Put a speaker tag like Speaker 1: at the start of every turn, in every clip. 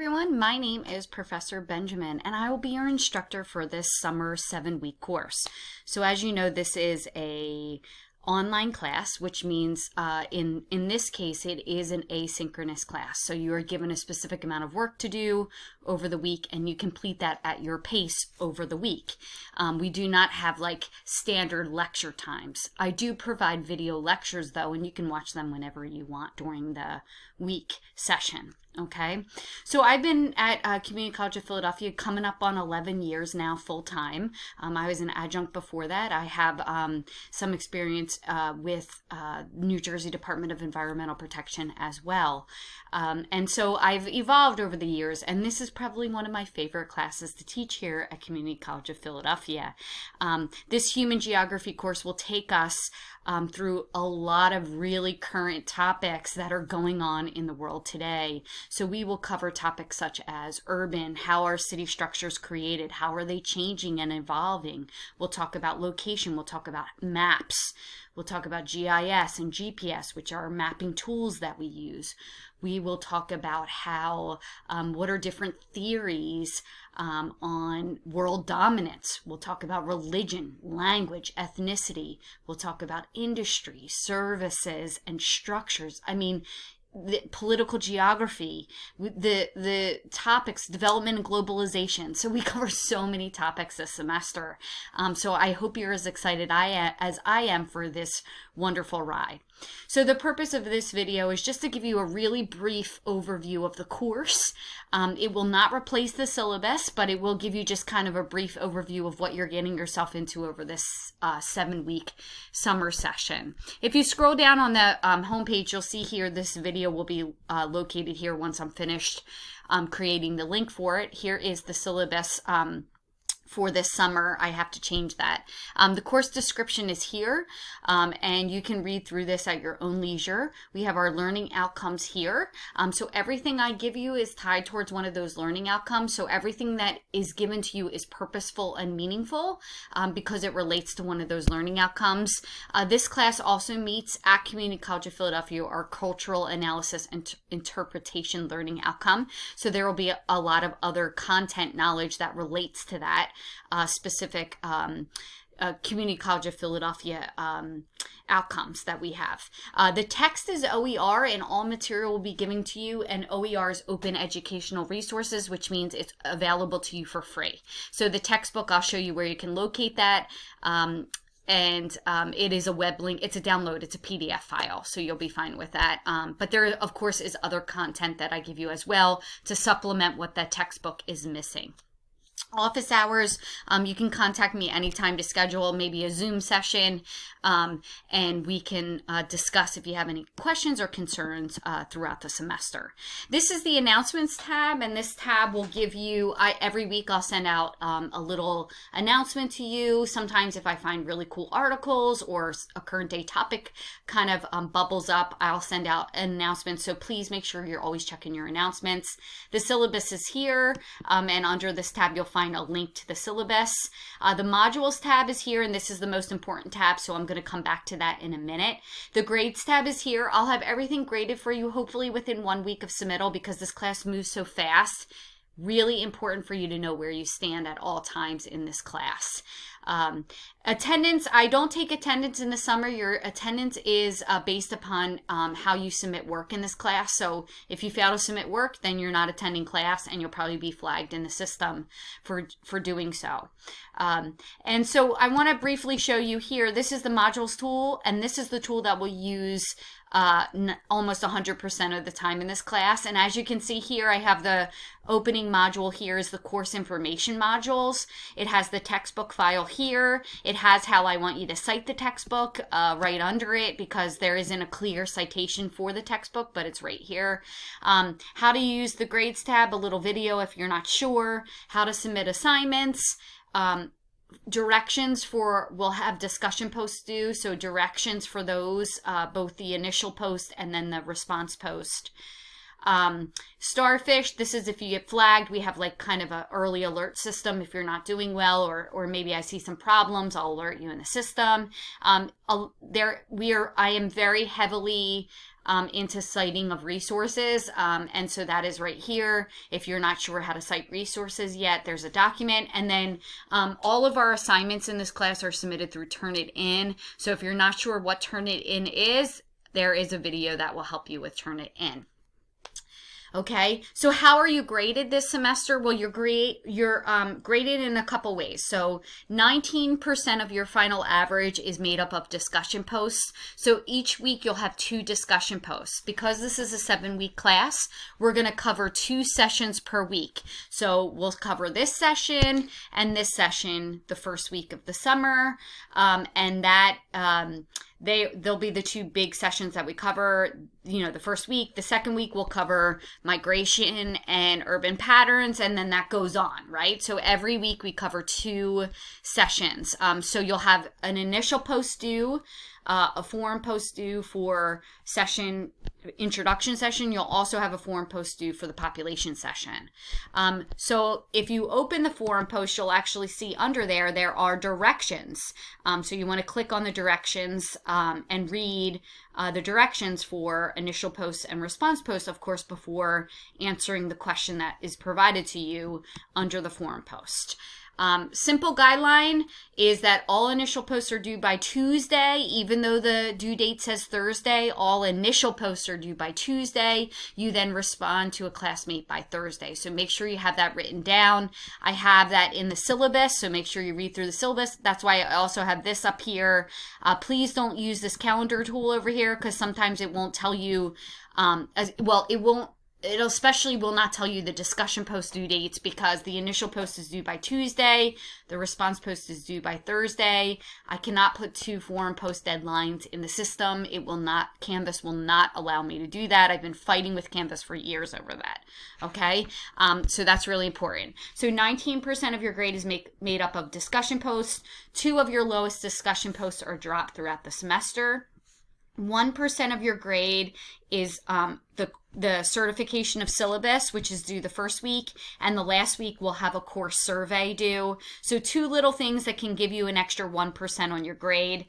Speaker 1: everyone, my name is Professor Benjamin and I will be your instructor for this summer 7-week course. So as you know, this is a online class, which means in this case it is an asynchronous class. So you are given a specific amount of work to do over the week and you complete that at your pace over the week. We do not have like standard lecture times. I do provide video lectures though, and you can watch them whenever you want during the week session. Okay, so I've been at Community College of Philadelphia coming up on 11 years now full time. I was an adjunct before that. I have some experience with New Jersey Department of Environmental Protection as well. And so I've evolved over the years, and this is probably one of my favorite classes to teach here at Community College of Philadelphia. This human geography course will take us through a lot of really current topics that are going on in the world today. So we will cover topics such as urban, how are city structures created, how are they changing and evolving. We'll talk about location, we'll talk about maps, we'll talk about GIS and GPS, which are mapping tools that we use. We will talk about how, what are different theories on world dominance. We'll talk about religion, language, ethnicity. We'll talk about industry, services, and structures. I mean, the political geography, the topics, development and globalization. So we cover so many topics this semester. So I hope you're as excited as I am for this wonderful ride. So the purpose of this video is just to give you a really brief overview of the course. It will not replace the syllabus, but it will give you just kind of a brief overview of what you're getting yourself into over this 7-week summer session. If you scroll down on the homepage, you'll see here this video will be located here once I'm finished creating the link for it. Here is the syllabus for this summer. I have to change that. The course description is here, and you can read through this at your own leisure. We have our learning outcomes here. So everything I give you is tied towards one of those learning outcomes. So everything that is given to you is purposeful and meaningful because it relates to one of those learning outcomes. This class also meets at Community College of Philadelphia our cultural analysis and interpretation learning outcome. So there will be a lot of other content knowledge that relates to that specific Community College of Philadelphia outcomes that we have. The text is OER, and all material will be given to you, and OER is open educational resources, which means it's available to you for free. So the textbook, I'll show you where you can locate that. It is a web link. It's a download. It's a PDF file, so you'll be fine with that. But there, of course, is other content that I give you as well to supplement what that textbook is missing. Office hours, you can contact me anytime to schedule maybe a Zoom session, and we can discuss if you have any questions or concerns throughout the semester. This is the announcements tab, and this tab will give you, every week I'll send out a little announcement to you. Sometimes if I find really cool articles or a current day topic kind of bubbles up, I'll send out an announcement. So please make sure you're always checking your announcements. The syllabus is here, and under this tab you'll find a link to the syllabus. The modules tab is here, and this is the most important tab, so I'm going to come back to that in a minute. The grades tab is here. I'll have everything graded for you hopefully within 1 week of submittal because this class moves so fast. Really important for you to know where you stand at all times in this class. Attendance, I don't take attendance in the summer. Your attendance is based upon how you submit work in this class. So if you fail to submit work, then you're not attending class, and you'll probably be flagged in the system for doing so. And so I want to briefly show you here, this is the modules tool, and this is the tool that we'll use almost 100% of the time in this class. And as you can see here, I have the opening module here is the course information modules. It has the textbook file here. It has how I want you to cite the textbook right under it because there isn't a clear citation for the textbook, but it's right here. How to use the grades tab, a little video if you're not sure, how to submit assignments, directions for, we'll have discussion posts due, so directions for those, both the initial post and then the response post. Starfish, this is if you get flagged. We have like kind of an early alert system if you're not doing well, or maybe I see some problems, I'll alert you in the system. I am very heavily into citing of resources. And so that is right here. If you're not sure how to cite resources yet, there's a document. And then all of our assignments in this class are submitted through Turnitin. So if you're not sure what Turnitin is, there is a video that will help you with Turnitin. Okay, so how are you graded this semester? Well, you're graded in a couple ways. So 19% of your final average is made up of discussion posts. So each week you'll have 2 discussion posts. Because this is a 7-week class, we're going to cover 2 sessions per week. So we'll cover this session and this session the first week of the summer, and that they'll be the 2 big sessions that we cover, the first week. The second week we'll cover migration and urban patterns, and then that goes on, right? So every week we cover 2 sessions. So you'll have an initial post due, a forum post due for introduction session. You'll also have a forum post due for the population session. So if you open the forum post, you'll actually see under there are directions. So you want to click on the directions and read the directions for initial posts and response posts, of course, before answering the question that is provided to you under the forum post. Simple guideline is that all initial posts are due by Tuesday. Even though the due date says Thursday, all initial posts are due by Tuesday. You then respond to a classmate by Thursday. So make sure you have that written down. I have that in the syllabus, so make sure you read through the syllabus. That's why I also have this up here. Please don't use this calendar tool over here, because sometimes it won't tell you, it especially will not tell you the discussion post due dates, because the initial post is due by Tuesday, the response post is due by Thursday. I cannot put 2 forum post deadlines in the system. Canvas will not allow me to do that. I've been fighting with Canvas for years over that. Okay, so that's really important. So 19% of your grade is made up of discussion posts. 2 of your lowest discussion posts are dropped throughout the semester. 1% of your grade is the certification of syllabus, which is due the first week, and the last week we'll have a course survey due. So 2 little things that can give you an extra 1% on your grade.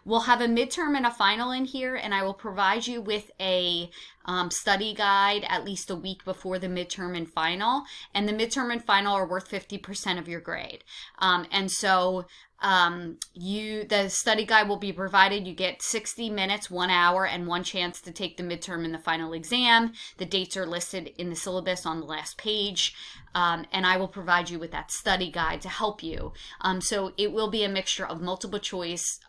Speaker 1: We'll have a midterm and a final in here, and I will provide you with a study guide at least a week before the midterm and final. And the midterm and final are worth 50% of your grade. And so the study guide will be provided. You get 60 minutes, 1 hour, and 1 chance to take the midterm and the final exam. The dates are listed in the syllabus on the last page, and I will provide you with that study guide to help you. So it will be a mixture of multiple choice,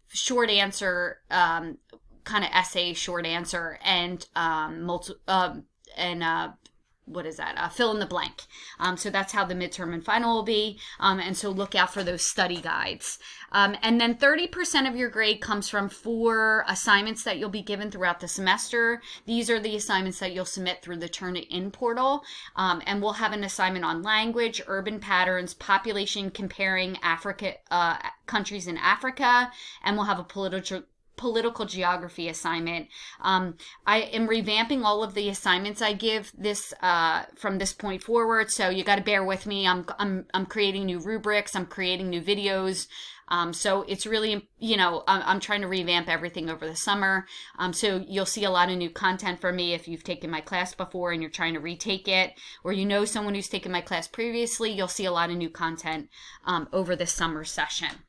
Speaker 1: short answer, kind of essay, short answer, and fill in the blank. So that's how the midterm and final will be. And so look out for those study guides. And then 30% of your grade comes from 4 assignments that you'll be given throughout the semester. These are the assignments that you'll submit through the Turnitin portal. And we'll have an assignment on language, urban patterns, population comparing countries in Africa, and we'll have a political geography assignment. I am revamping all of the assignments I give this from this point forward, so you got to bear with me. I'm creating new rubrics, I'm creating new videos. So it's really, I'm trying to revamp everything over the summer. So you'll see a lot of new content from me if you've taken my class before and you're trying to retake it, or someone who's taken my class previously. You'll see a lot of new content over this summer session.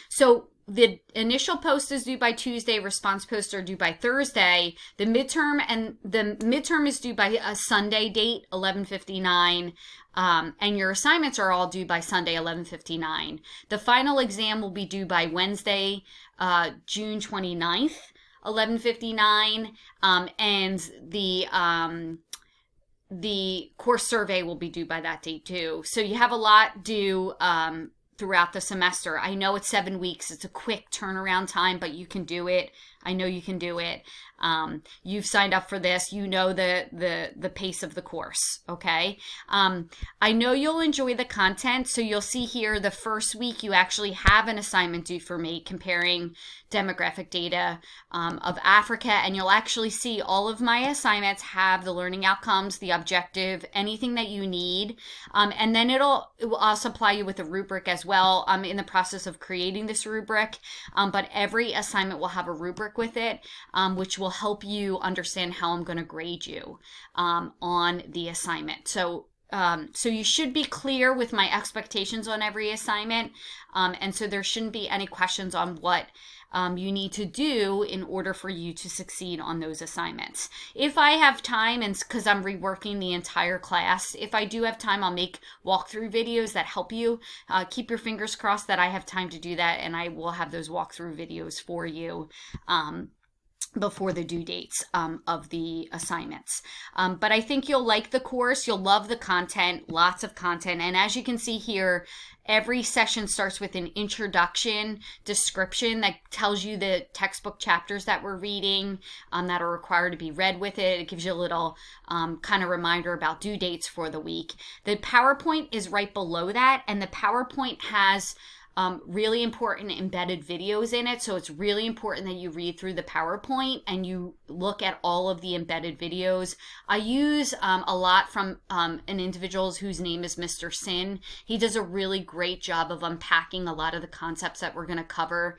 Speaker 1: So the initial post is due by Tuesday, response posts are due by Thursday. The midterm is due by a Sunday date, 11:59, and your assignments are all due by Sunday, 11:59. The final exam will be due by Wednesday, June 29th, 11:59, and the course survey will be due by that date too. So you have a lot due throughout the semester. I know it's 7 weeks. It's a quick turnaround time, but you can do it. I know you can do it. You've signed up for this. You know the pace of the course, okay? I know you'll enjoy the content. So you'll see here the first week you actually have an assignment due for me comparing demographic data of Africa. And you'll actually see all of my assignments have the learning outcomes, the objective, anything that you need. And then it will also supply you with a rubric as well. I'm in the process of creating this rubric, but every assignment will have a rubric with it, which will help you understand how I'm going to grade you on the assignment. So you should be clear with my expectations on every assignment. And so there shouldn't be any questions on what you need to do in order for you to succeed on those assignments. If I have time, and because I'm reworking the entire class, if I do have time, I'll make walkthrough videos that help you. Keep your fingers crossed that I have time to do that, and I will have those walkthrough videos for you before the due dates of the assignments. But I think you'll like the course. You'll love the content, lots of content. And as you can see here, every session starts with an introduction description that tells you the textbook chapters that we're reading that are required to be read with it. It gives you a little kind of reminder about due dates for the week. The PowerPoint is right below that, and the PowerPoint has really important embedded videos in it. So it's really important that you read through the PowerPoint and you look at all of the embedded videos. I use a lot from an individual whose name is Mr. Sin. He does a really great job of unpacking a lot of the concepts that we're going to cover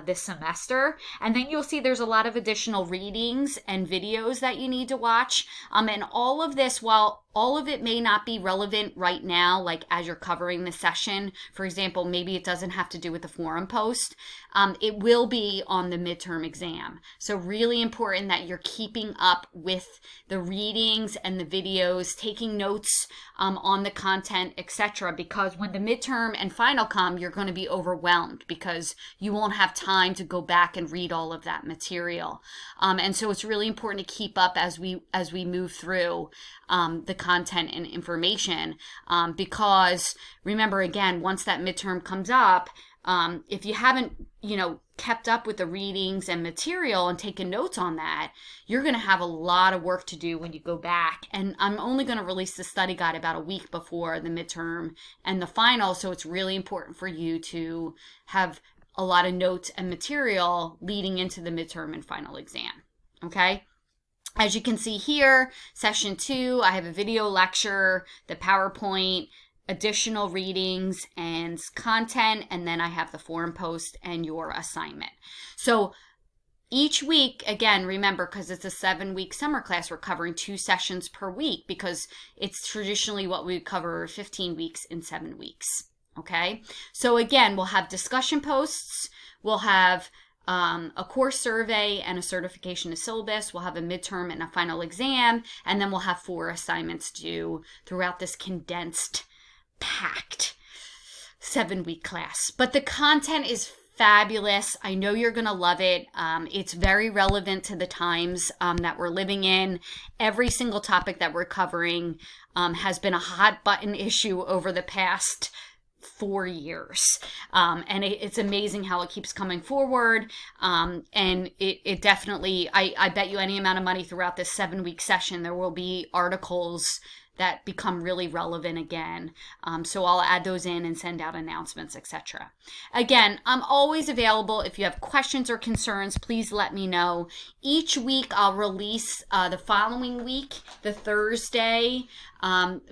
Speaker 1: this semester. And then you'll see there's a lot of additional readings and videos that you need to watch. And all of this, while all of it may not be relevant right now, like as you're covering the session. For example, maybe it doesn't have to do with the forum post. It will be on the midterm exam. So really important that you're keeping up with the readings and the videos, taking notes on the content, etc. Because when the midterm and final come, you're going to be overwhelmed because you won't have time to go back and read all of that material. And so it's really important to keep up as we move through the content and information, because remember, again, once that midterm comes up, if you haven't, kept up with the readings and material and taken notes on that, you're going to have a lot of work to do when you go back. And I'm only going to release the study guide about a week before the midterm and the final, so it's really important for you to have a lot of notes and material leading into the midterm and final exam. Okay? As you can see here, session 2, I have a video lecture, the PowerPoint, additional readings and content, and then I have the forum post and your assignment. So each week, again, remember, because it's a 7-week summer class, we're covering 2 sessions per week because it's traditionally what we cover 15 weeks in 7 weeks. Okay? So again, we'll have discussion posts, we'll have a course survey and a certification to syllabus. We'll have a midterm and a final exam, and then we'll have 4 assignments due throughout this condensed, packed 7-week class. But the content is fabulous. I know you're going to love it. It's very relevant to the times that we're living in. Every single topic that we're covering has been a hot button issue over the past 4 years. And it's amazing how it keeps coming forward. And it definitely, I bet you any amount of money throughout this 7-week session, there will be articles that become really relevant again. So I'll add those in and send out announcements, etc. Again, I'm always available. If you have questions or concerns, please let me know. Each week I'll release the following week, the Thursday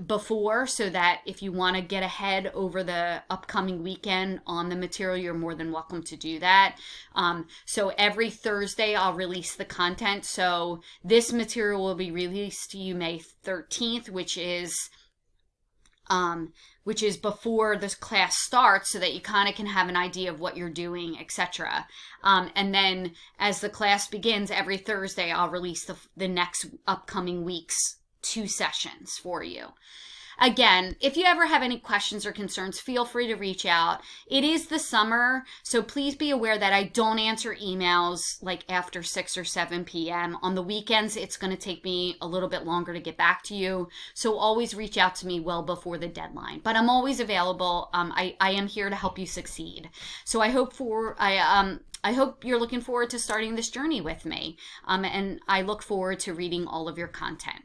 Speaker 1: before, so that if you want to get ahead over the upcoming weekend on the material, you're more than welcome to do that. So every Thursday I'll release the content. So this material will be released to you May 13th, which is before this class starts, so that you kind of can have an idea of what you're doing, etc. And then as the class begins every Thursday, I'll release the next upcoming week's 2 sessions for you. Again, if you ever have any questions or concerns, feel free to reach out. It is the summer, so please be aware that I don't answer emails like after 6 or 7 p.m. On the weekends, it's going to take me a little bit longer to get back to you, so always reach out to me well before the deadline. But I'm always available. I am here to help you succeed. So I hope I hope you're looking forward to starting this journey with me. And I look forward to reading all of your content.